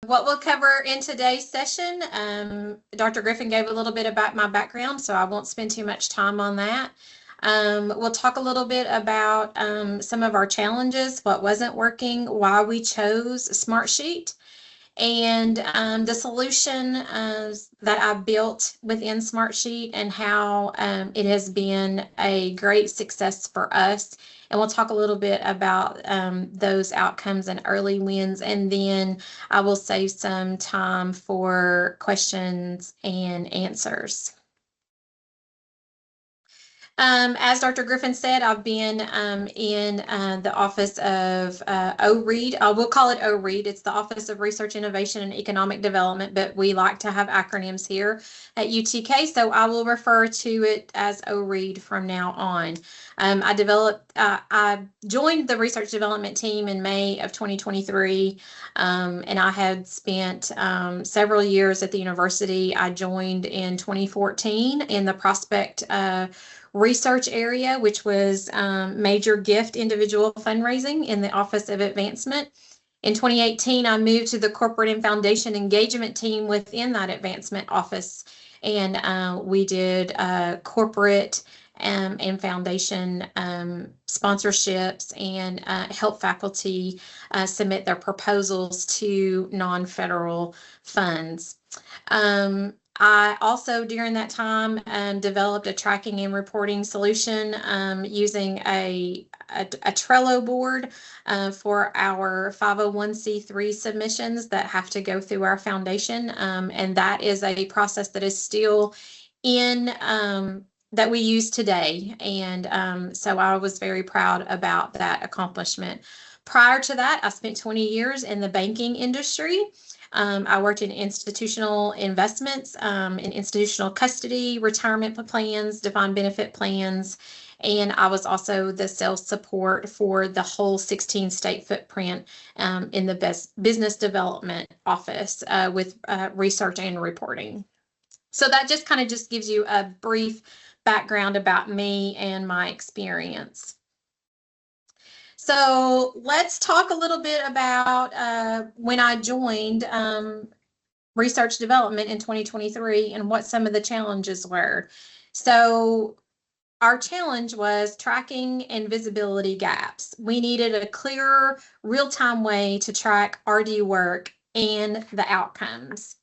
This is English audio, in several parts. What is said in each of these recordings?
what we'll cover in today's session, Dr. Griffin gave a little bit about my background, so I won't spend too much time on that. We'll talk a little bit about some of our challenges, what wasn't working, why we chose Smartsheet, and the solution that I built within Smartsheet and how it has been a great success for us. And we'll talk a little bit about those outcomes and early wins, and then I will save some time for questions and answers. As Dr. Griffin said, I've been in the office of OREAD. We'll call it OREAD. It's the Office of Research, Innovation, and Economic Development, but we like to have acronyms here at UTK, so I will refer to it as OREAD from now on. I joined the research development team in May of 2023, and I had spent several years at the university. I joined in 2014 in the prospect research area, which was major gift individual fundraising in the Office of Advancement. In 2018, I moved to the corporate and foundation engagement team within that advancement office, and we did corporate and foundation sponsorships and help faculty submit their proposals to non-federal funds. I also, during that time, developed a tracking and reporting solution using a Trello board for our 501c3 submissions that have to go through our foundation. And that is a process that is still in that we use today. And so I was very proud about that accomplishment. Prior to that, I spent 20 years in the banking industry. I worked in institutional investments, in institutional custody, retirement plans, defined benefit plans, and I was also the sales support for the whole 16-state footprint in the business development office with research and reporting. So that just kind of just gives you a brief background about me and my experience. So let's talk a little bit about when I joined research development in 2023 and what some of the challenges were. So our challenge was tracking and visibility gaps. We needed a clearer, real-time way to track RD work and the outcomes.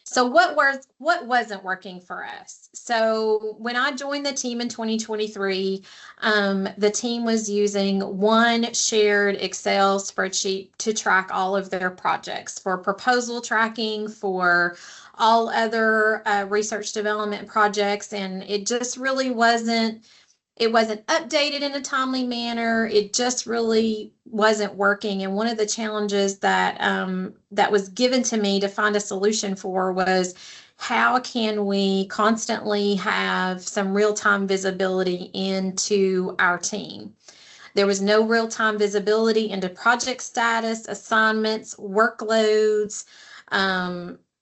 So what wasn't working for us? So when I joined the team in 2023, the team was using one shared Excel spreadsheet to track all of their projects for proposal tracking, for all other research development projects, and it just really wasn't updated in a timely manner. It just really wasn't working. And one of the challenges that that was given to me to find a solution for was, how can we constantly have some real-time visibility into our team? There was no real-time visibility into project status, assignments, workloads.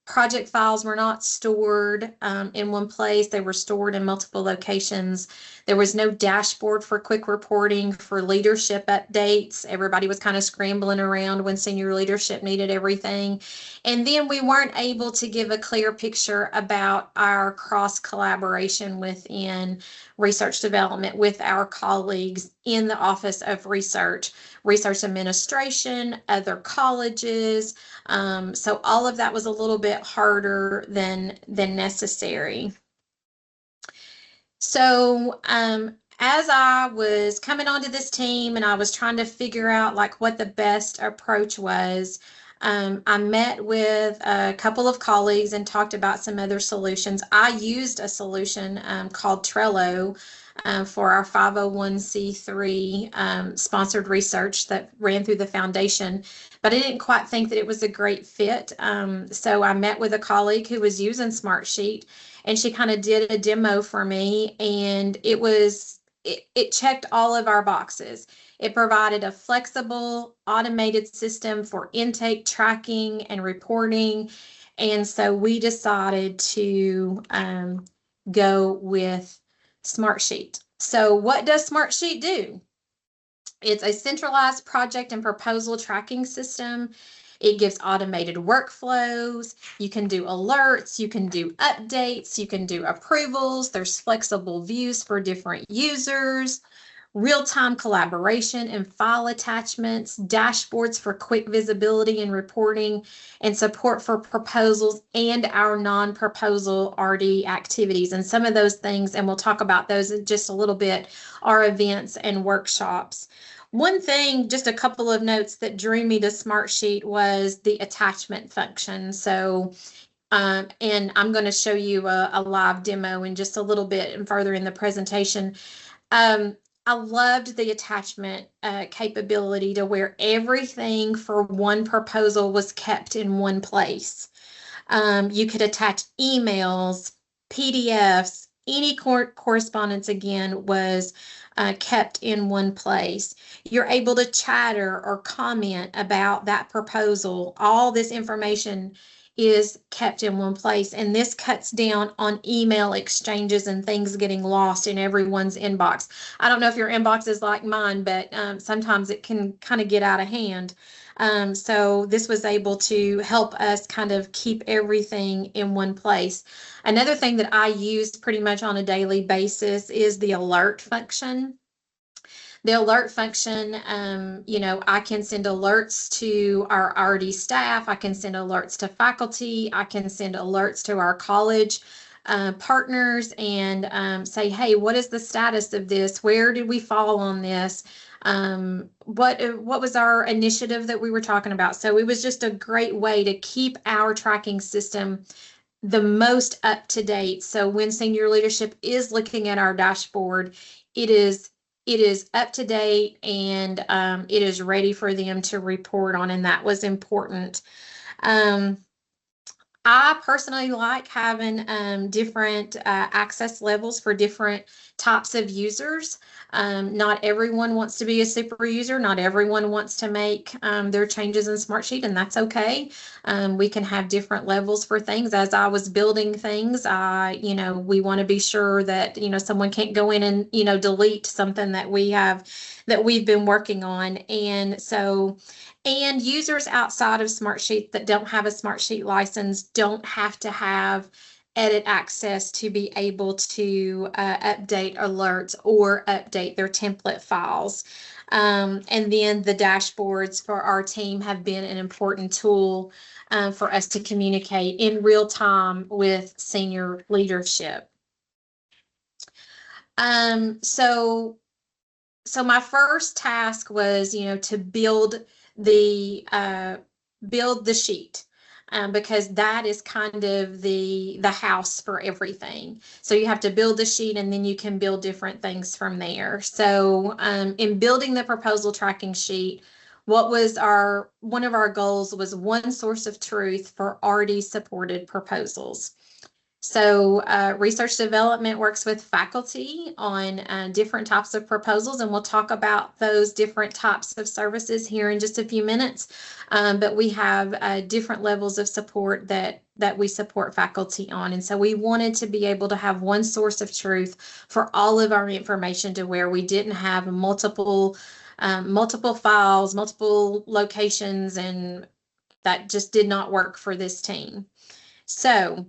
Project files were not stored in one place. They were stored in multiple locations. There was no dashboard for quick reporting, for leadership updates. Everybody was kind of scrambling around when senior leadership needed everything. And then we weren't able to give a clear picture about our cross collaboration within research development with our colleagues in the Office of Research Administration, other colleges. So all of that was a little bit harder than necessary. So as I was coming onto this team and I was trying to figure out like what the best approach was, I met with a couple of colleagues and talked about some other solutions. I used a solution called Trello for our 501c3 sponsored research that ran through the foundation, but I didn't quite think that it was a great fit. So I met with a colleague who was using Smartsheet, and she kind of did a demo for me, and it checked all of our boxes. It provided a flexible, automated system for intake tracking and reporting. And so we decided to go with Smartsheet. So what does Smartsheet do? It's a centralized project and proposal tracking system. It gives automated workflows. You can do alerts, you can do updates, you can do approvals. There's flexible views for different users, real-time collaboration and file attachments, dashboards for quick visibility and reporting, and support for proposals and our non-proposal RD activities. And some of those things, and we'll talk about those in just a little bit, are events and workshops. One thing, just a couple of notes that drew me to Smartsheet was the attachment function. So and I'm going to show you a live demo in just a little bit and further in the presentation. I loved the attachment capability to where everything for one proposal was kept in one place. You could attach emails, PDFs, any correspondence again was kept in one place. You're able to chatter or comment about that proposal. All this information is kept in one place, and this cuts down on email exchanges and things getting lost in everyone's inbox. I don't know if your inbox is like mine, but sometimes it can kind of get out of hand. So this was able to help us kind of keep everything in one place. Another thing that I use pretty much on a daily basis is the alert function. The alert function, I can send alerts to our RD staff. I can send alerts to faculty. I can send alerts to our college partners and say, hey, what is the status of this? Where did we fall on this? What was our initiative that we were talking about? So it was just a great way to keep our tracking system the most up to date. So when senior leadership is looking at our dashboard, it is up to date and it is ready for them to report on, and that was important. I personally like having different access levels for different types of users. Not everyone wants to be a super user. Not everyone wants to make their changes in Smartsheet, and that's okay. We can have different levels for things. As I was building things, we want to be sure that, someone can't go in and, delete something that we've been working on. And users outside of Smartsheet that don't have a Smartsheet license don't have to have edit access to be able to update alerts or update their template files. And then the dashboards for our team have been an important tool for us to communicate in real time with senior leadership. So my first task was, to build the sheet, because that is kind of the house for everything. So you have to build the sheet and then you can build different things from there. So in building the proposal tracking sheet, one of our goals was one source of truth for RD supported proposals. So research development works with faculty on different types of proposals, and we'll talk about those different types of services here in just a few minutes. But we have different levels of support that we support faculty on. And so we wanted to be able to have one source of truth for all of our information, to where we didn't have multiple files, multiple locations, and that just did not work for this team. So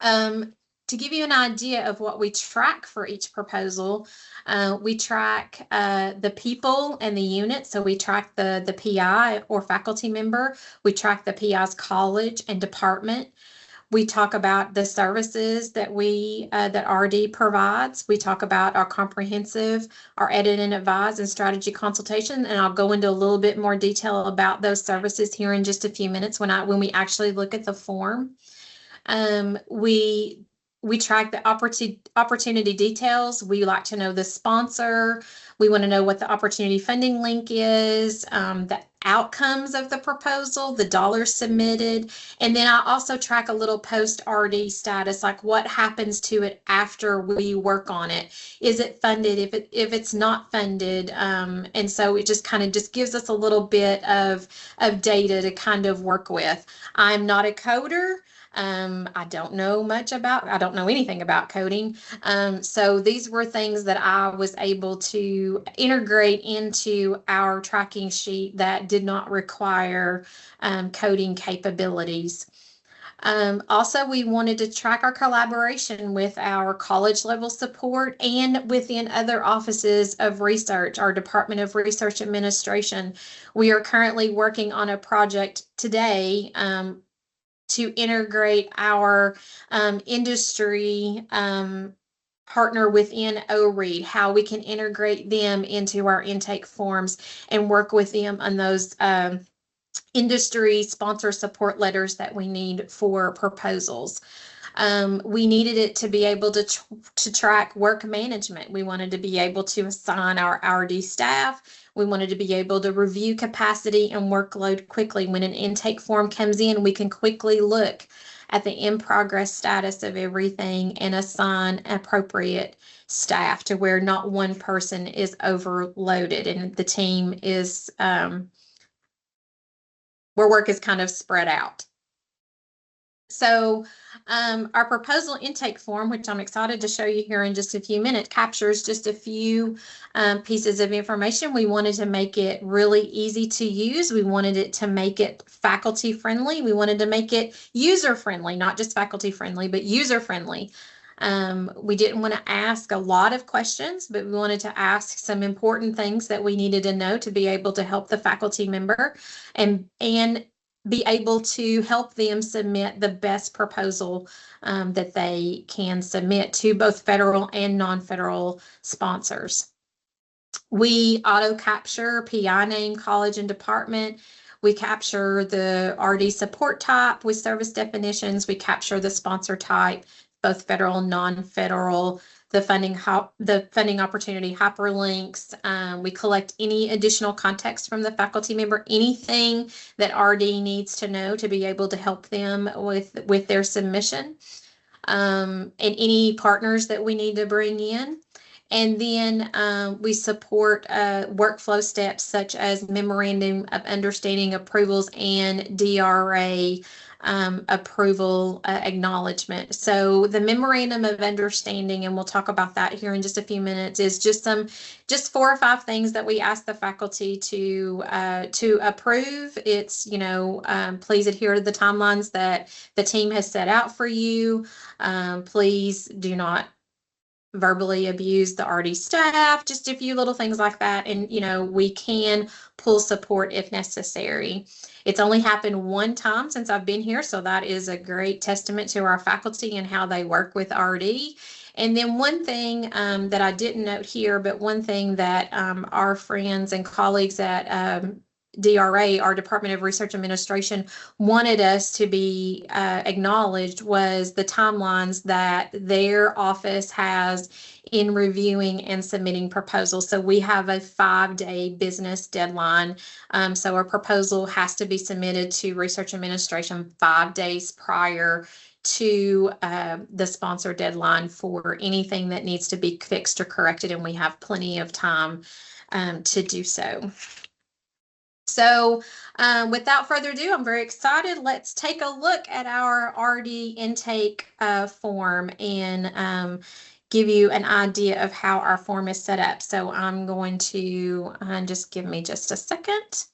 to give you an idea of what we track for each proposal, we track the people and the unit. So we track the PI or faculty member. We track the PI's college and department. We talk about the services that that RD provides. We talk about our comprehensive, our edit and advise, and strategy consultation. And I'll go into a little bit more detail about those services here in just a few minutes when we actually look at the form. We track the opportunity details. We like to know the sponsor. We want to know what the opportunity funding link is, the outcomes of the proposal, the dollars submitted. And then I also track a little post-RD status, like what happens to it after we work on it. Is it funded? If it's not funded? And so it just kind of gives us a little bit of data to kind of work with. I'm not a coder. I don't know anything about coding. So these were things that I was able to integrate into our tracking sheet that did not require coding capabilities. Also, we wanted to track our collaboration with our college level support and within other offices of research, our Department of Research Administration. We are currently working on a project today to integrate our industry partner within OREAD, how we can integrate them into our intake forms and work with them on those industry sponsor support letters that we need for proposals. We needed it to be able to track work management. We wanted to be able to assign our RD staff. We wanted to be able to review capacity and workload quickly. When an intake form comes in, we can quickly look at the in-progress status of everything and assign appropriate staff to where not one person is overloaded and the team is where work is kind of spread out. So our proposal intake form, which I'm excited to show you here in just a few minutes, captures just a few pieces of information. We wanted to make it really easy to use. We wanted it to make it faculty friendly. We wanted to make it user friendly, not just faculty friendly, but user friendly. We didn't want to ask a lot of questions, but we wanted to ask some important things that we needed to know to be able to help the faculty member and be able to help them submit the best proposal that they can submit to both federal and non-federal sponsors. We auto capture PI name, college, and department. We capture the RD support type with service definitions. We capture the sponsor type, both federal and non-federal, the funding opportunity hyperlinks. We collect any additional context from the faculty member, anything that RD needs to know to be able to help them with their submission, and any partners that we need to bring in. And then we support workflow steps such as memorandum of understanding approvals and DRA approval acknowledgement. So the memorandum of understanding, and we'll talk about that here in just a few minutes, is just 4 or 5 things that we ask the faculty to approve. It's, please adhere to the timelines that the team has set out for you. Please do not verbally abuse the RD staff, just a few little things like that. And, we can pull support if necessary. It's only happened one time since I've been here, so that is a great testament to our faculty and how they work with RD. And then one thing that I didn't note here, but one thing that our friends and colleagues at DRA, our Department of Research Administration, wanted us to be acknowledged was the timelines that their office has in reviewing and submitting proposals. So we have a 5-day business deadline. So our proposal has to be submitted to Research Administration 5 days prior to the sponsor deadline for anything that needs to be fixed or corrected, and we have plenty of time to do so. So without further ado, I'm very excited. Let's take a look at our RD intake form and give you an idea of how our form is set up. So I'm going to just give me just a second.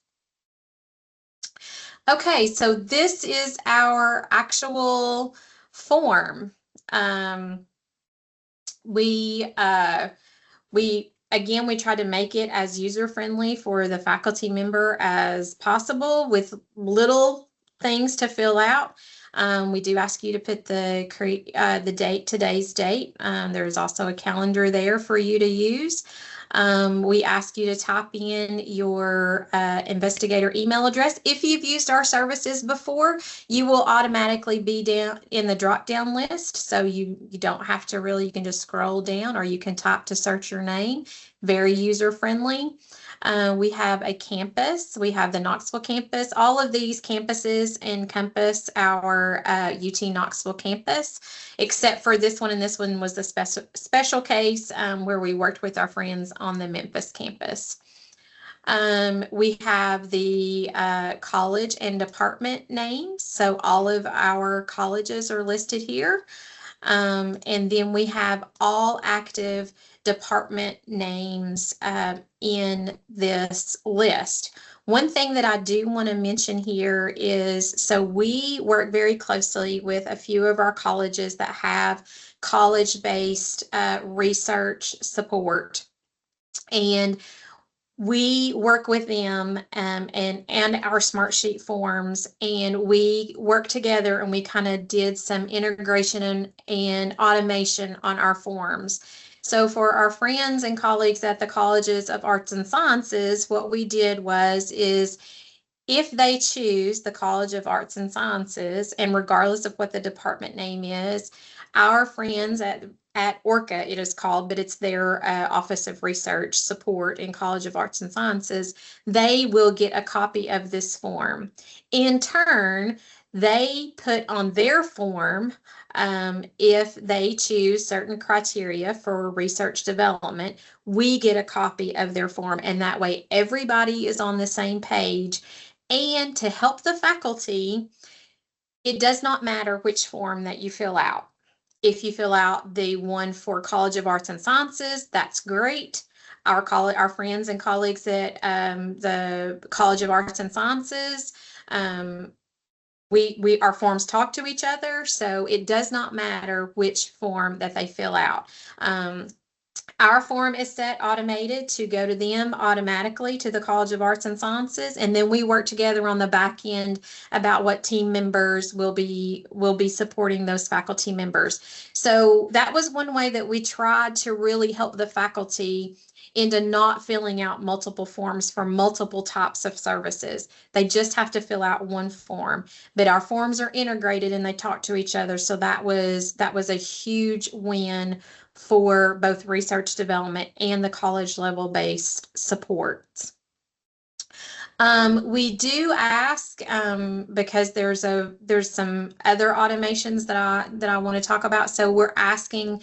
Okay, so this is our actual form. Again, we try to make it as user-friendly for the faculty member as possible with little things to fill out. We do ask you to put the date, today's date. There's also a calendar there for you to use. We ask you to type in your investigator email address. If you've used our services before, you will automatically be down in the drop-down list. So you don't have to really, you can just scroll down or you can type to search your name. Very user-friendly. We have a campus. We have the Knoxville campus. All of these campuses encompass our UT Knoxville campus, except for this one, and this one was the special case where we worked with our friends on the Memphis campus. We have the college and department names. So all of our colleges are listed here. And then we have all active department names in this list. One thing that I do want to mention here is, so we work very closely with a few of our colleges that have college-based research support. And we work with them and our smart sheet forms, and we work together, and we kind of did some integration and automation on our forms. So for our friends and colleagues at the colleges of arts and sciences, what we did is if they choose the College of Arts and Sciences, and regardless of what the department name is, our friends at ORCA, it is called, but it's their Office of Research Support in College of Arts and Sciences, they will get a copy of this form. In turn, they put on their form, if they choose certain criteria for research development, we get a copy of their form, and that way everybody is on the same page. And to help the faculty, it does not matter which form that you fill out. If you fill out the one for College of Arts and Sciences, that's great. Our friends and colleagues at the College of Arts and Sciences, our forms talk to each other, so it does not matter which form that they fill out. Our form is set automated to go to them automatically to the College of Arts and Sciences, and then we work together on the back end about what team members will be supporting those faculty members. So that was one way that we tried to really help the faculty into not filling out multiple forms for multiple types of services. They just have to fill out one form, but our forms are integrated and they talk to each other. So that was a huge win for both research development and the college level based supports. We do ask, because there's some other automations that I want to talk about. So we're asking,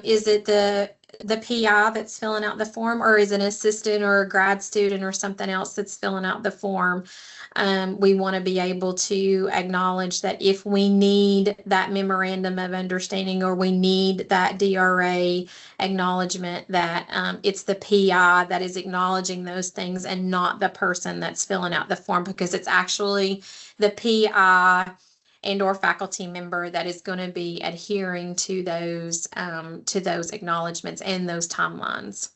is it the PI that's filling out the form, or is it an assistant or a grad student or something else that's filling out the form? We want to be able to acknowledge that if we need that memorandum of understanding, or we need that DRA acknowledgement, that it's the PI that is acknowledging those things and not the person that's filling out the form, because it's actually the PI and or faculty member that is going to be adhering to those acknowledgments and those timelines.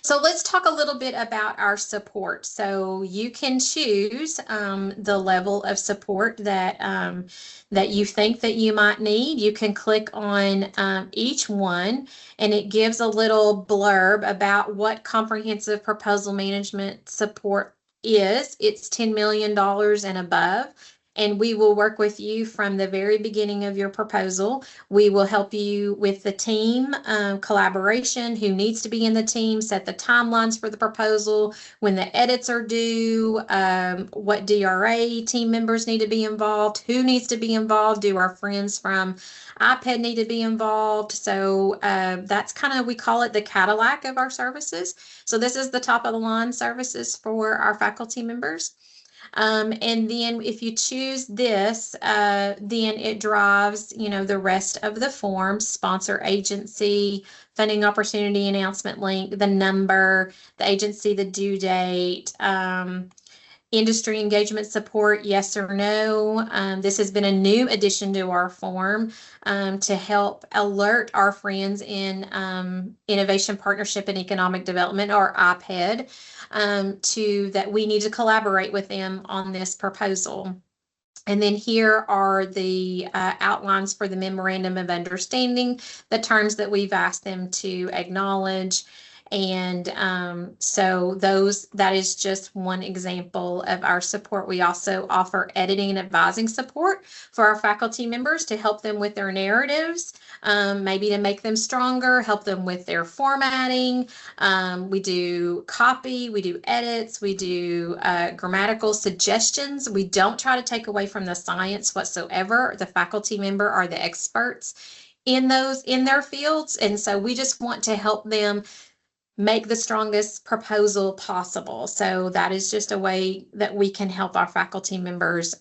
So let's talk a little bit about our support. So you can choose the level of support that that you think that you might need. You can click on each one, and it gives a little blurb about what comprehensive proposal management support is. It's $10 million and above. And we will work with you from the very beginning of your proposal. We will help you with the team collaboration, who needs to be in the team, set the timelines for the proposal, when the edits are due, what DRA team members need to be involved, who needs to be involved, do our friends from iPad need to be involved. So that's kind of, we call it the Cadillac of our services. So this is the top of the line services for our faculty members. And then if you choose this, then it drives, the rest of the forms: sponsor agency, funding opportunity, announcement link, the number, the agency, the due date, industry engagement support, yes or no. This has been a new addition to our form to help alert our friends in Innovation Partnership and Economic Development, or IPED, to that we need to collaborate with them on this proposal. And then here are the outlines for the Memorandum of Understanding, the terms that we've asked them to acknowledge. And so that is just one example of our support. We also offer editing and advising support for our faculty members to help them with their narratives, maybe to make them stronger, help them with their formatting. We do copy, we do edits, we do grammatical suggestions. We don't try to take away from the science whatsoever. The faculty member are the experts in their fields. And so we just want to help them make the strongest proposal possible. So that is just a way that we can help our faculty members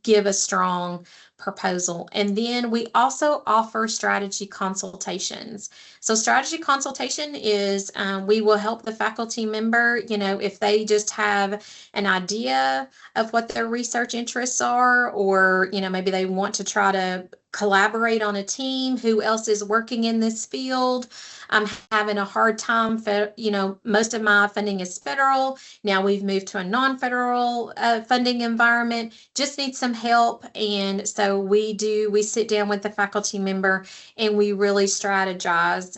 give a strong proposal. And then we also offer strategy consultations. So strategy consultation is we will help the faculty member, if they just have an idea of what their research interests are, or, maybe they want to try to collaborate on a team, who else is working in this field. I'm having a hard time, most of my funding is federal. Now we've moved to a non-federal funding environment, just need some help. And so we sit down with the faculty member and we really strategize.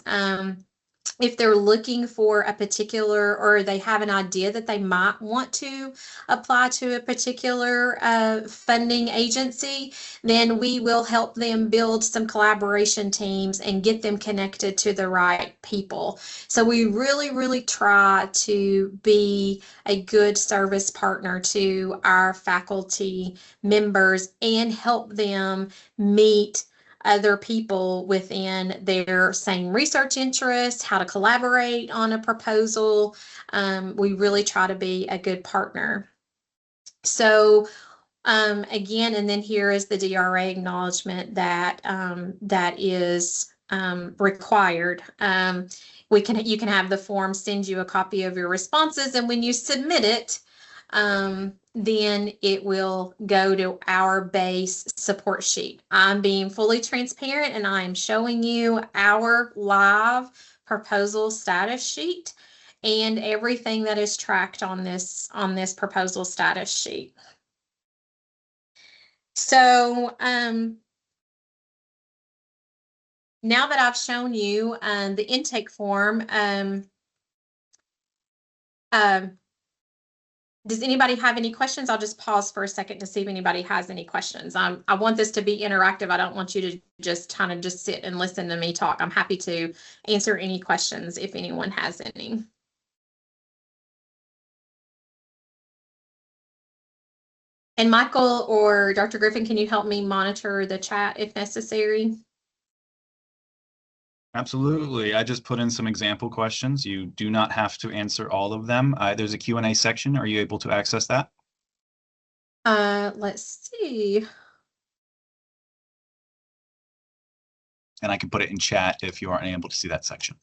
If they're looking for a particular, or they have an idea that they might want to apply to a particular funding agency, then we will help them build some collaboration teams and get them connected to the right people. So we really, really try to be a good service partner to our faculty members and help them meet other people within their same research interests, how to collaborate on a proposal. We really try to be a good partner. So again, and then here is the DRA acknowledgement that that is required. You can have the form send you a copy of your responses, and when you submit it, then it will go to our base support sheet. I'm being fully transparent, and I am showing you our live proposal status sheet and everything that is tracked on this proposal status sheet. So now that I've shown you the intake form, does anybody have any questions? I'll just pause for a second to see if anybody has any questions. I want this to be interactive. I don't want you to just kind of just sit and listen to me talk. I'm happy to answer any questions if anyone has any. And Michael or Dr. Griffin, can you help me monitor the chat if necessary? Absolutely. I just put in some example questions. You do not have to answer all of them. There's a Q&A section. Are you able to access that? Let's see. And I can put it in chat if you aren't able to see that section.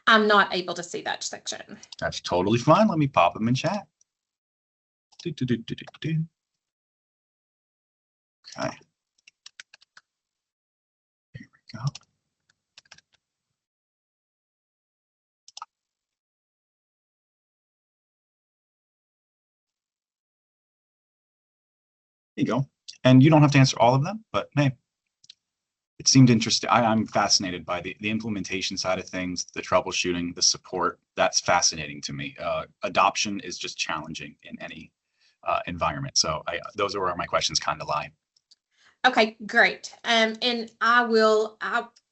I'm not able to see that section. That's totally fine. Let me pop them in chat. Okay. Here we go. There you go. And you don't have to answer all of them, but hey, it seemed interesting. I'm fascinated by the implementation side of things, the troubleshooting, the support. That's fascinating to me. Adoption is just challenging in any environment. So those are where my questions kind of lie. Okay, great. And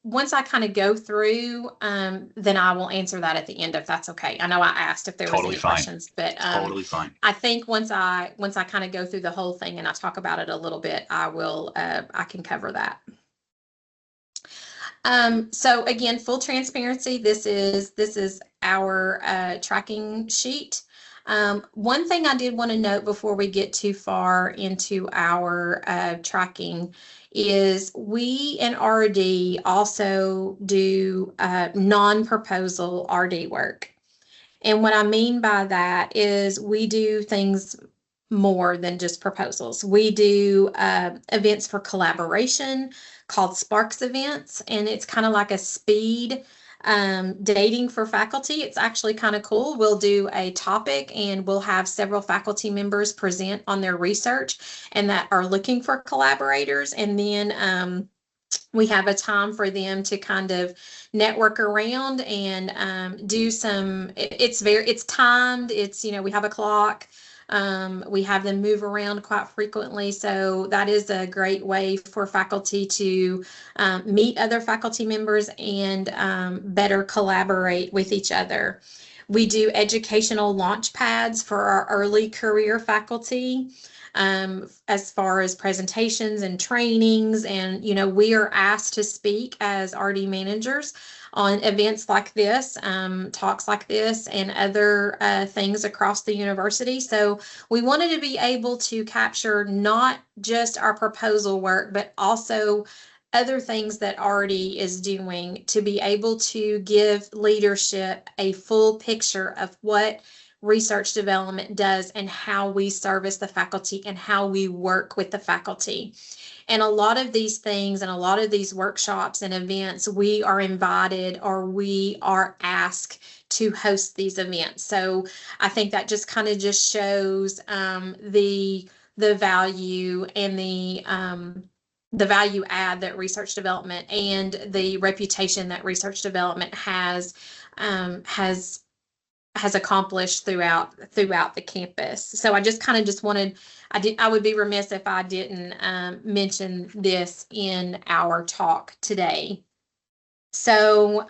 once I kind of go through, then I will answer that at the end if that's okay. I know I asked if there was any questions, but totally fine. I think once I kind of go through the whole thing and I talk about it a little bit, I can cover that. So again, full transparency, this is our tracking sheet. One thing I did want to note before we get too far into our tracking is we in RD also do non-proposal RD work. And what I mean by that is we do things more than just proposals. We do events for collaboration called Sparks events, and it's kind of like a speed dating for faculty. It's actually kind of cool. We'll do a topic and we'll have several faculty members present on their research and that are looking for collaborators. And then we have a time for them to kind of network around and do some, it's timed. It's, we have a clock. We have them move around quite frequently. So that is a great way for faculty to meet other faculty members and better collaborate with each other. We do educational launch pads for our early career faculty, as far as presentations and trainings. And, we are asked to speak as RD managers on events like this, talks like this, and other things across the university. So we wanted to be able to capture not just our proposal work, but also other things that RD is doing, to be able to give leadership a full picture of what research development does and how we service the faculty and how we work with the faculty. And a lot of these things and a lot of these workshops and events, we are invited or we are asked to host these events. So I think that just kind of just shows the value and the value add that research development and the reputation that research development has accomplished throughout the campus. So I just kind of just wanted, I would be remiss if I didn't mention this in our talk today. So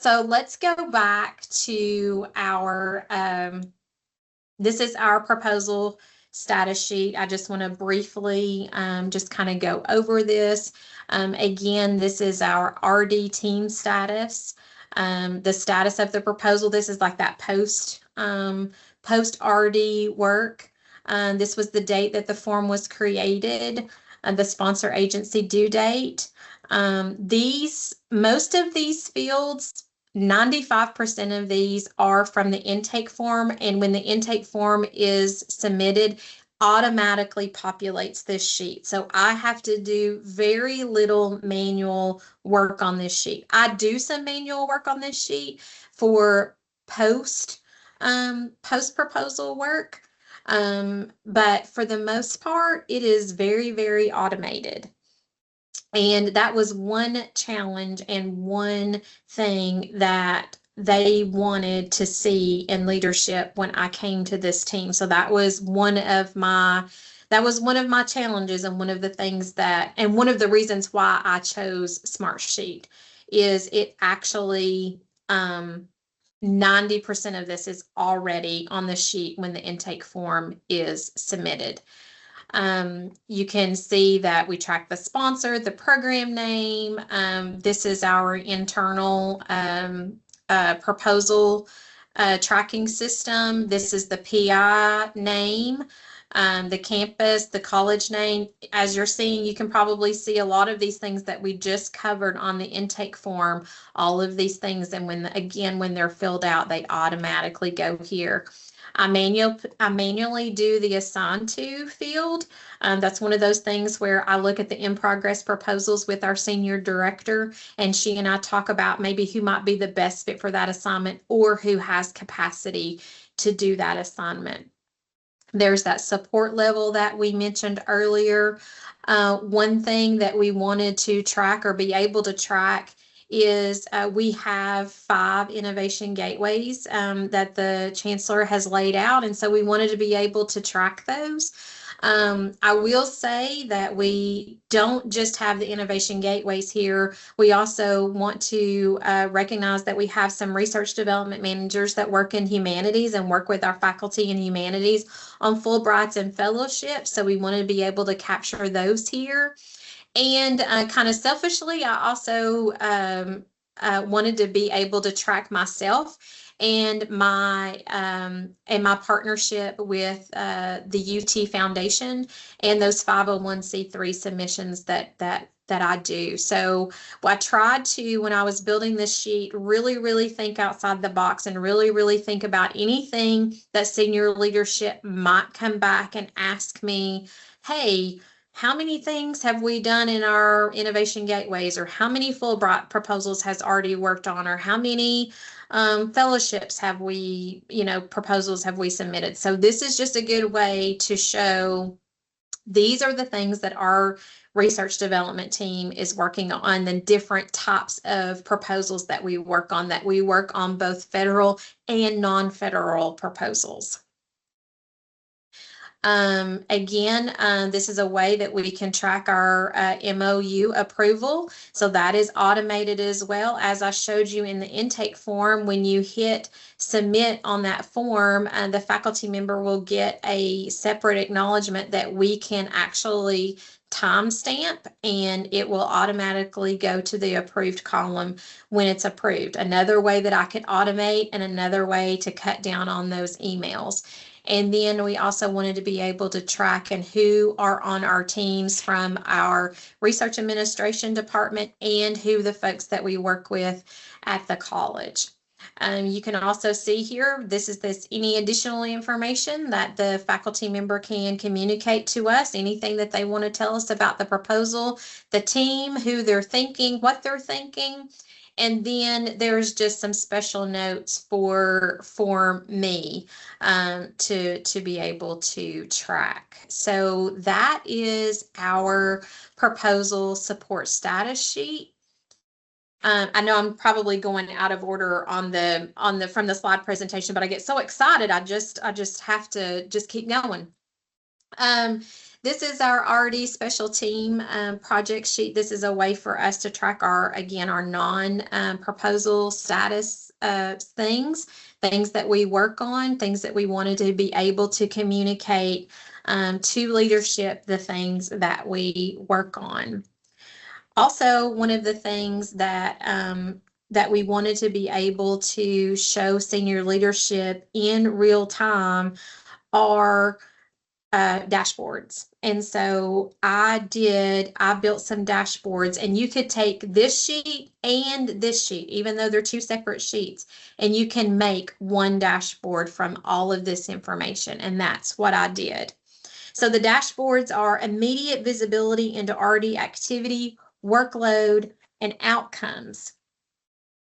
let's go back to our this is our proposal status sheet. I just want to briefly just kind of go over this. Again, this is our RD team status. The status of the proposal. This is like that post RD work. This was the date that the form was created, the sponsor agency due date. Most of these fields, 95% of these are from the intake form, and when the intake form is submitted, automatically populates this sheet. So I have to do very little manual work on this sheet. I do some manual work on this sheet for post proposal work. But for the most part, it is very, very automated. And that was one challenge and one thing that they wanted to see in leadership when I came to this team. So that was one of my challenges, and one of the things and one of the reasons why I chose Smartsheet is it actually 90% of this is already on the sheet when the intake form is submitted. You can see that we track the sponsor, the program name. This is our internal proposal tracking system. This is the PI name, the campus, the college name. As you're seeing, you can probably see a lot of these things that we just covered on the intake form, all of these things. And when they're filled out, they automatically go here. I manually do the assign to field. That's one of those things where I look at the in-progress proposals with our senior director, and she and I talk about maybe who might be the best fit for that assignment or who has capacity to do that assignment. There's that support level that we mentioned earlier. One thing that we wanted to track or be able to track is we have 5 innovation gateways that the chancellor has laid out. And so we wanted to be able to track those. I will say that we don't just have the innovation gateways here. We also want to recognize that we have some research development managers that work in humanities and work with our faculty in humanities on Fulbrights and fellowships. So we want to be able to capture those here. And kind of selfishly, I also wanted to be able to track myself and my partnership with the UT Foundation and those 501c3 submissions that I do. So I tried to, when I was building this sheet, really think outside the box and really think about anything that senior leadership might come back and ask me, hey, how many things have we done in our innovation gateways, or how many Fulbright proposals has already worked on, or how many fellowships have we, proposals have we submitted? So this is just a good way to show these are the things that our research development team is working on, the different types of proposals that we work on both federal and non-federal proposals. Again, this is a way that we can track our MOU approval. So that is automated as well. As I showed you in the intake form, when you hit submit on that form, the faculty member will get a separate acknowledgement that we can actually timestamp, and it will automatically go to the approved column when it's approved. Another way that I could automate, and another way to cut down on those emails. And then we also wanted to be able to track and who are on our teams from our research administration department and who the folks that we work with at the college. You can also see here, this is any additional information that the faculty member can communicate to us, anything that they want to tell us about the proposal, the team, who they're thinking, what they're thinking. And then there's just some special notes for me to be able to track. So that is our proposal support status sheet. I know I'm probably going out of order on the from the slide presentation, but I get so excited. I just have to just keep going. This is our RD special team project sheet. This is a way for us to track our non-proposal status things that we work on, things that we wanted to be able to communicate to leadership, the things that we work on. Also, one of the things that that we wanted to be able to show senior leadership in real time are dashboards. And so I built some dashboards, and you could take this sheet and this sheet, even though they're two separate sheets, and you can make one dashboard from all of this information. And that's what I did. So the dashboards are immediate visibility into RD activity, workload, and outcomes.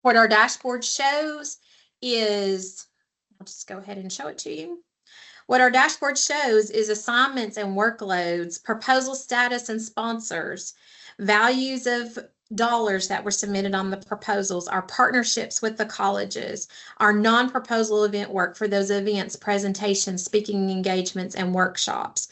What our dashboard shows is, I'll just go ahead and show it to you. What our dashboard shows is assignments and workloads, proposal status and sponsors, values of dollars that were submitted on the proposals, our partnerships with the colleges, our non-proposal event work for those events, presentations, speaking engagements, and workshops.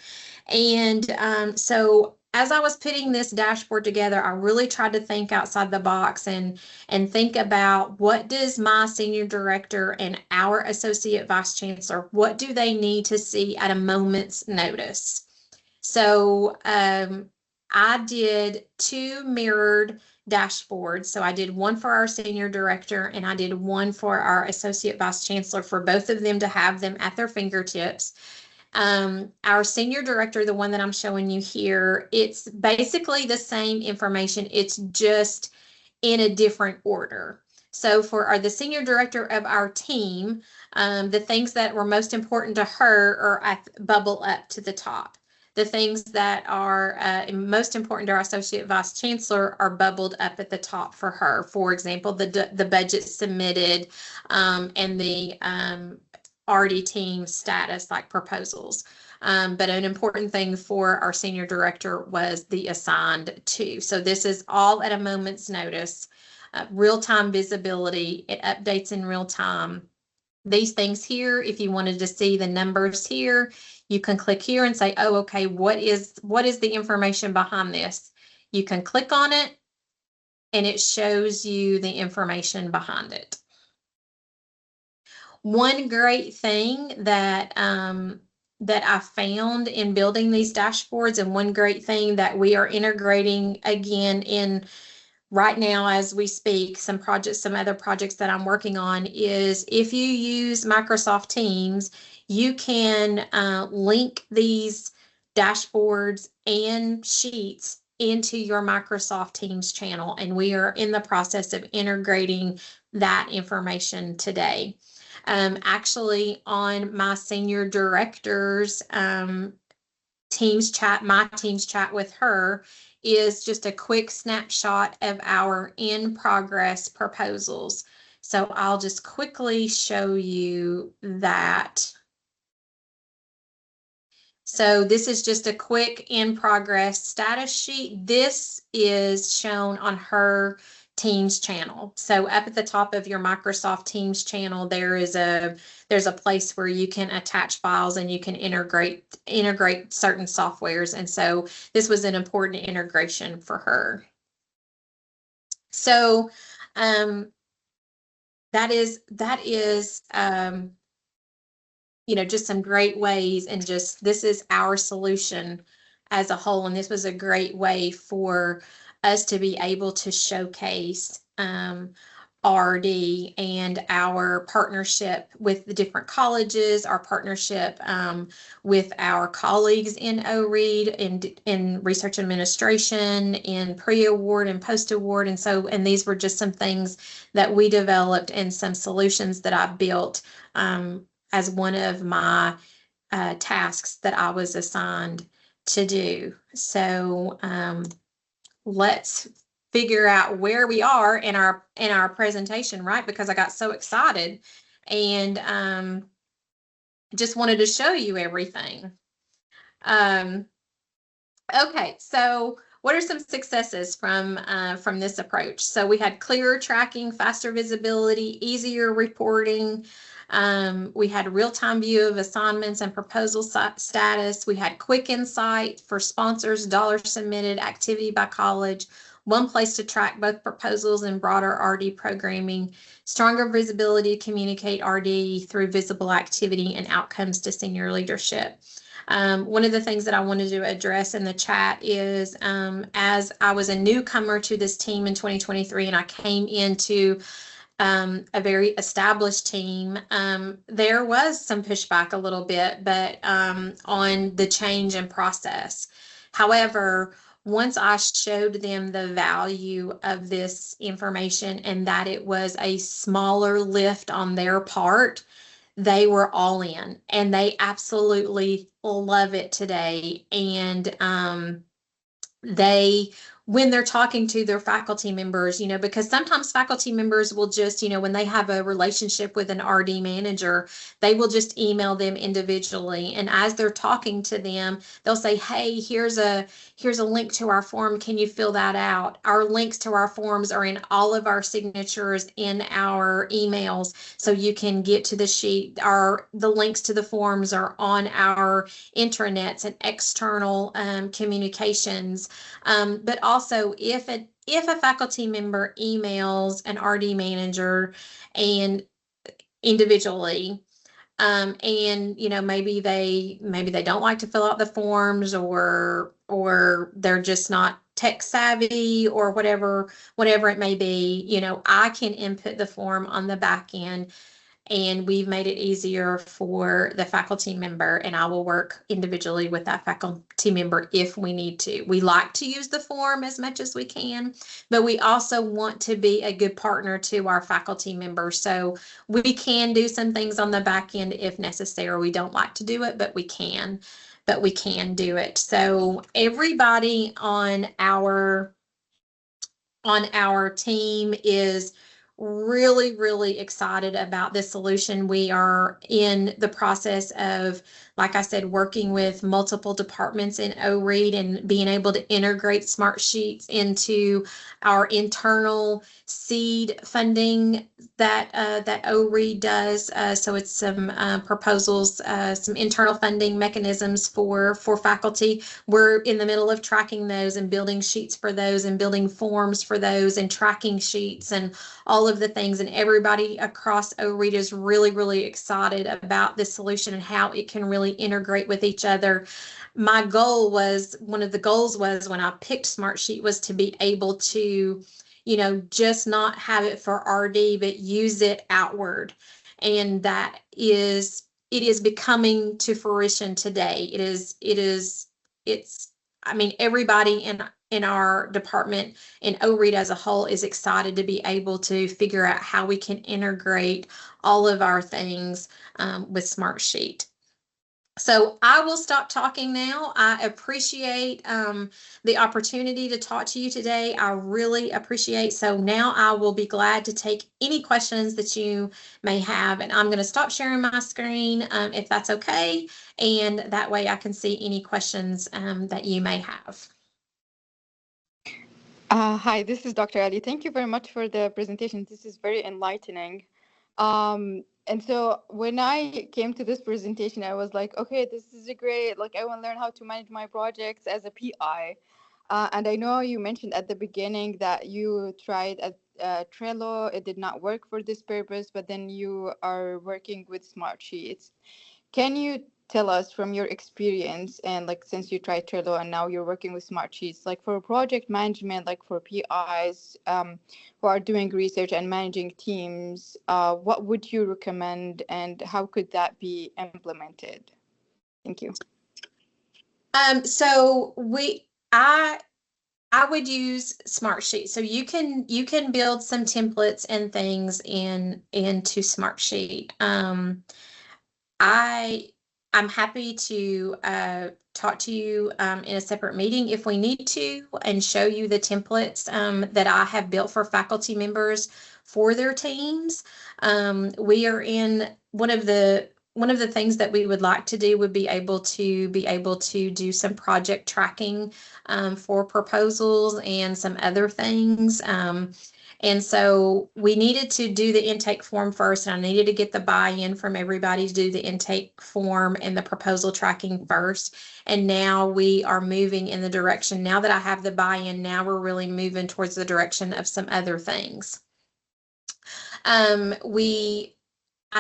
And so as I was putting this dashboard together, I really tried to think outside the box and think about, what does my senior director and our associate vice chancellor, what do they need to see at a moment's notice? So I did two mirrored dashboards. So I did one for our senior director, and I did one for our associate vice chancellor, for both of them to have them at their fingertips. Our senior director, the one that I'm showing you here, it's basically the same information. It's just in a different order. So for the senior director of our team, the things that were most important to her are bubble up to the top. The things that are most important to our associate vice chancellor are bubbled up at the top for her. For example, the budget submitted and the RD team status, like proposals. But an important thing for our senior director was the assigned to. So this is all at a moment's notice, real-time visibility. It updates in real time. These things here, if you wanted to see the numbers here, you can click here and say, oh, okay, what is the information behind this? You can click on it, and it shows you the information behind it. One great thing that that I found in building these dashboards, and one great thing that we are integrating again in right now as we speak, some other projects that I'm working on, is if you use Microsoft Teams, you can link these dashboards and sheets into your Microsoft Teams channel. And we are in the process of integrating that information today. Actually, on my senior director's Teams chat, my Teams chat with her is just a quick snapshot of our in-progress proposals. So I'll just quickly show you that. So this is just a quick in-progress status sheet. This is shown on her Teams channel. So up at the top of your Microsoft Teams channel, there's a place where you can attach files and you can integrate certain softwares. And so this was an important integration for her. So that is just some great ways, and just this is our solution as a whole. And this was a great way for us to be able to showcase RD and our partnership with the different colleges, our partnership with our colleagues in OREAD, in research administration, in pre-award and post-award. And these were just some things that we developed and some solutions that I built as one of my tasks that I was assigned to do. So let's figure out where we are in our presentation, right? Because I got so excited and just wanted to show you everything. Okay, so what are some successes from this approach? So we had clearer tracking, faster visibility, easier reporting. We had real-time view of assignments and proposal status. We had quick insight for sponsors, dollars submitted, activity by college, one place to track both proposals and broader RD programming, stronger visibility to communicate RD through visible activity and outcomes to senior leadership. One of the things that I wanted to address in the chat is as I was a newcomer to this team in 2023 and I came into a very established team, there was some pushback a little bit, but on the change in process. However, once I showed them the value of this information and that it was a smaller lift on their part, they were all in, and they absolutely love it today. And when they're talking to their faculty members, because sometimes faculty members will just, when they have a relationship with an RD manager, they will just email them individually. And as they're talking to them, they'll say, hey, here's a link to our form. Can you fill that out? Our links to our forms are in all of our signatures in our emails. So you can get to the sheet. The links to the forms are on our intranets and external communications. But also, if a faculty member emails an RD manager and individually, and maybe they don't like to fill out the forms, or they're just not tech savvy, or whatever it may be, I can input the form on the back end. And we've made it easier for the faculty member, and I will work individually with that faculty member if we need to. We like to use the form as much as we can, but we also want to be a good partner to our faculty members. So we can do some things on the back end if necessary. We don't like to do it, but we can do it. So everybody on our team is really, really excited about this solution. We are in the process of, like I said, working with multiple departments in OREAD and being able to integrate Smartsheets into our internal seed funding that OREAD does. So it's some proposals, some internal funding mechanisms for faculty. We're in the middle of tracking those and building sheets for those and building forms for those and tracking sheets and all of the things. And everybody across OREAD is really, really excited about this solution and how it can really integrate with each other. One of the goals was when I picked Smartsheet was to be able to, just not have it for RD, but use it outward. And it is becoming to fruition today. Everybody in our department in OREAD as a whole is excited to be able to figure out how we can integrate all of our things with Smartsheet. So I will stop talking now. I appreciate the opportunity to talk to you today. I really appreciate. So now I will be glad to take any questions that you may have. And I'm going to stop sharing my screen if that's okay. And that way I can see any questions that you may have. Hi, this is Dr. Ali. Thank you very much for the presentation. This is very enlightening. And so when I came to this presentation, I was like, okay, this is great. Like, I want to learn how to manage my projects as a PI. And I know you mentioned at the beginning that you tried at Trello. It did not work for this purpose, but then you are working with Smartsheets. Can you tell us from your experience and like since you tried Trello and now you're working with Smartsheets, like for project management, like for PIs who are doing research and managing teams, what would you recommend and how could that be implemented? Thank you. So I would use Smartsheet. So you can build some templates and things into Smartsheet. I'm happy to talk to you in a separate meeting if we need to and show you the templates that I have built for faculty members for their teams. We are in one of the things that we would like to do would be able to do some project tracking for proposals and some other things. And so we needed to do the intake form first, and I needed to get the buy-in from everybody to do the intake form and the proposal tracking first. And now we are moving in the direction, now that I have the buy-in, now we're really moving towards the direction of some other things. I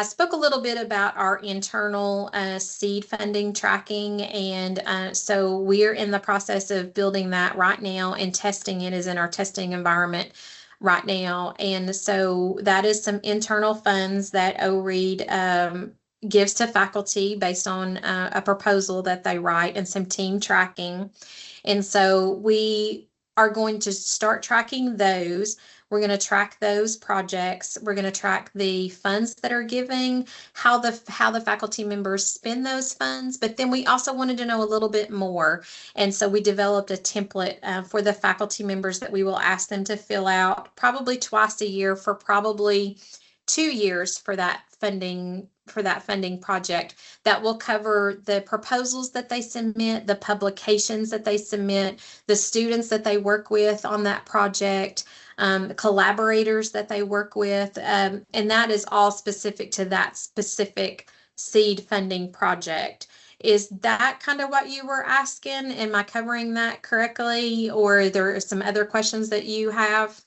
spoke a little bit about our internal seed funding tracking, and so we're in the process of building that right now, and testing it is in our testing environment right now. And so that is some internal funds that OREAD gives to faculty based on a proposal that they write, and some team tracking. And so we are going to start tracking those. We're going to track those projects. We're going to track the funds that are giving, how the faculty members spend those funds. But then we also wanted to know a little bit more. And so we developed a template for the faculty members that we will ask them to fill out probably twice a year for probably 2 years for that funding project, that will cover the proposals that they submit, the publications that they submit, the students that they work with on that project, collaborators that they work with, and that is all specific to that specific seed funding project. Is that kind of what you were asking? Am I covering that correctly, or are there some other questions that you have?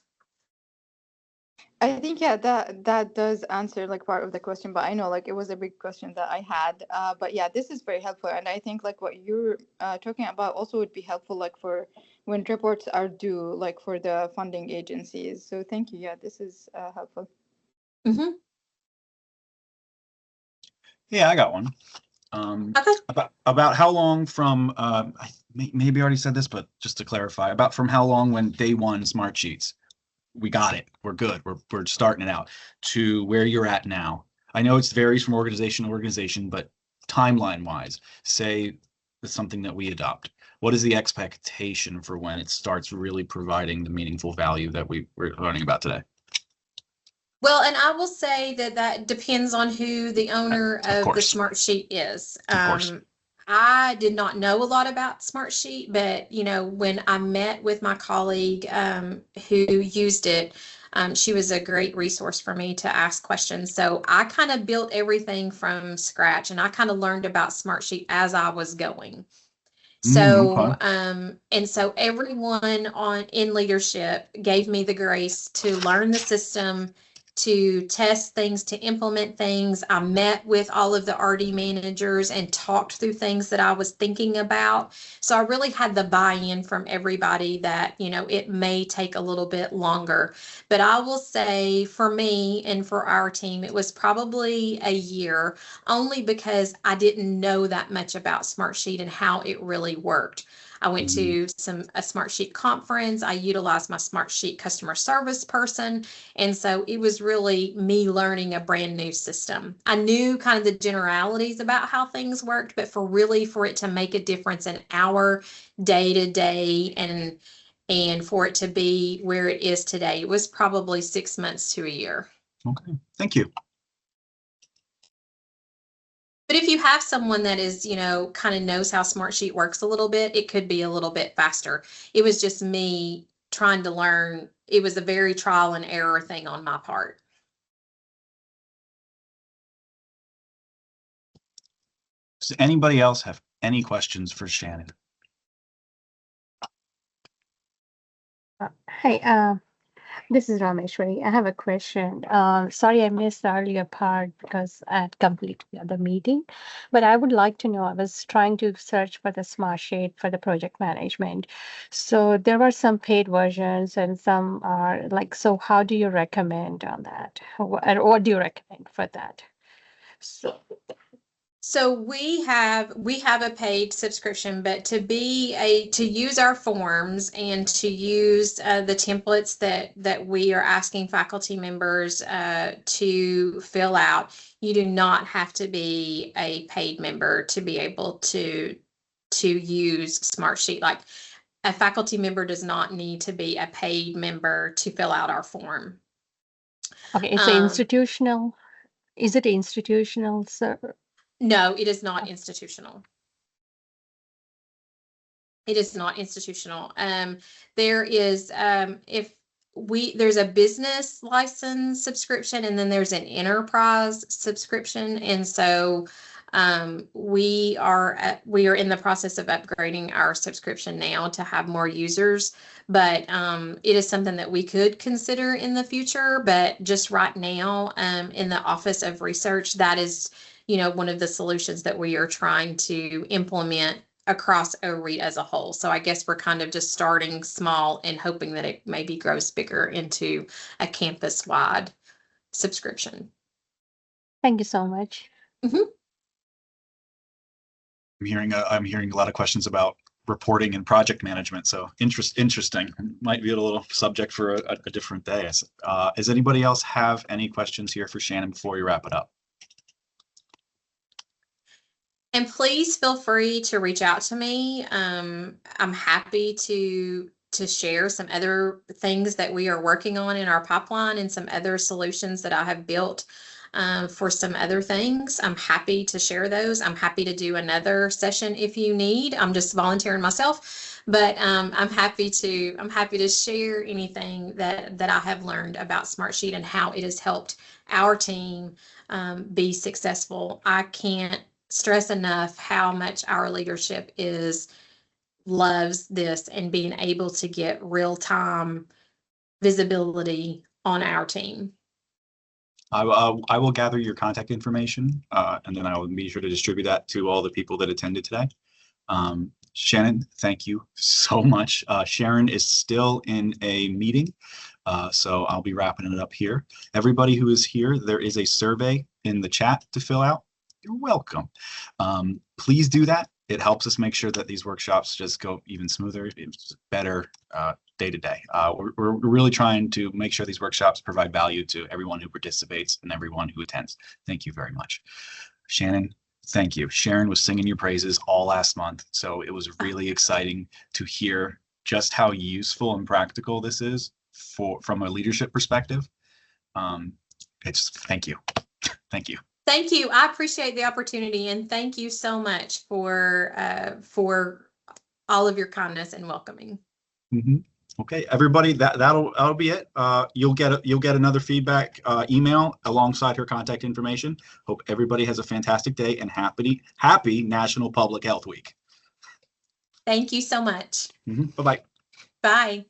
I think yeah, that does answer like part of the question, but I know like it was a big question that I had. But yeah, this is very helpful, and I think like what you're talking about also would be helpful like for when reports are due, like for the funding agencies. So thank you. Yeah, this is helpful. Mm-hmm. Yeah, I got one. Okay. About how long from I maybe already said this, but just to clarify, about from how long when day one Smartsheets, we got it, we're good, we're starting it out, to where you're at now. I know it varies from organization to organization, but timeline wise, say it's something that we adopt. What is the expectation for when it starts really providing the meaningful value that we're learning about today? Well, and I will say that depends on who the owner of the course. Smartsheet is. Of course. I did not know a lot about Smartsheet, but when I met with my colleague who used it, she was a great resource for me to ask questions. So I kind of built everything from scratch, and I kind of learned about Smartsheet as I was going. So, Okay. and so everyone in leadership gave me the grace to learn the system, to test things, to implement things. I met with all of the RD managers and talked through things that I was thinking about. So I really had the buy-in from everybody that, it may take a little bit longer. But I will say for me and for our team, it was probably a year, only because I didn't know that much about Smartsheet and how it really worked. I went to a Smartsheet conference. I utilized my Smartsheet customer service person. And so it was really me learning a brand new system. I knew kind of the generalities about how things worked, but for it to make a difference in our day to day and for it to be where it is today, it was probably 6 months to a year. Okay, thank you. But if you have someone that is, kind of knows how Smartsheet works a little bit, it could be a little bit faster. It was just me trying to learn. It was a very trial and error thing on my part. Does anybody else have any questions for Shannon? Hi, this is Rameshwari. I have a question. Sorry, I missed the earlier part because I had completed the other meeting, but I would like to know, I was trying to search for the smart sheet for the project management. So there were some paid versions and some are like, so how do you recommend on that? What do you recommend for that? So we have a paid subscription, but to use our forms and to use the templates that we are asking faculty members to fill out, you do not have to be a paid member to be able to use Smartsheet. Like, a faculty member does not need to be a paid member to fill out our form. Okay, it's institutional. Is it institutional, sir? No, it is not institutional. It is not institutional. There is there's a business license subscription, and then there's an enterprise subscription. And so we are in the process of upgrading our subscription now to have more users, but it is something that we could consider in the future. But just right now, in the Office of Research, that is, one of the solutions that we are trying to implement across OREIT as a whole. So I guess we're kind of just starting small and hoping that it maybe grows bigger into a campus-wide subscription. Thank you so much. Mm-hmm. I'm hearing a lot of questions about reporting and project management. So interesting. Might be a little subject for a different day. Does anybody else have any questions here for Shannon before we wrap it up? And please feel free to reach out to me. I'm happy to share some other things that we are working on in our pipeline and some other solutions that I have built for some other things. I'm happy to share those. I'm happy to do another session if you need. I'm just volunteering myself, but I'm happy to share anything that I have learned about Smartsheet and how it has helped our team be successful. I can't stress enough how much our leadership loves this and being able to get real-time visibility on our team. I will gather your contact information, and then I will be sure to distribute that to all the people that attended today. Shannon, thank you so much. Sharon is still in a meeting, so I'll be wrapping it up here. Everybody who is here, there is a survey in the chat to fill out. You're welcome. Please do that. It helps us make sure that these workshops just go even smoother. It's better day to day. We're really trying to make sure these workshops provide value to everyone who participates and everyone who attends. Thank you very much. Shannon, thank you. Sharon was singing your praises all last month, so it was really exciting to hear just how useful and practical this is from a leadership perspective. Thank you. Thank you. Thank you. I appreciate the opportunity, and thank you so much for all of your kindness and welcoming. Mm-hmm. Okay, everybody, that'll be it. You'll get another feedback email alongside her contact information. Hope everybody has a fantastic day and happy National Public Health Week. Thank you so much. Mm-hmm. Bye-bye. Bye.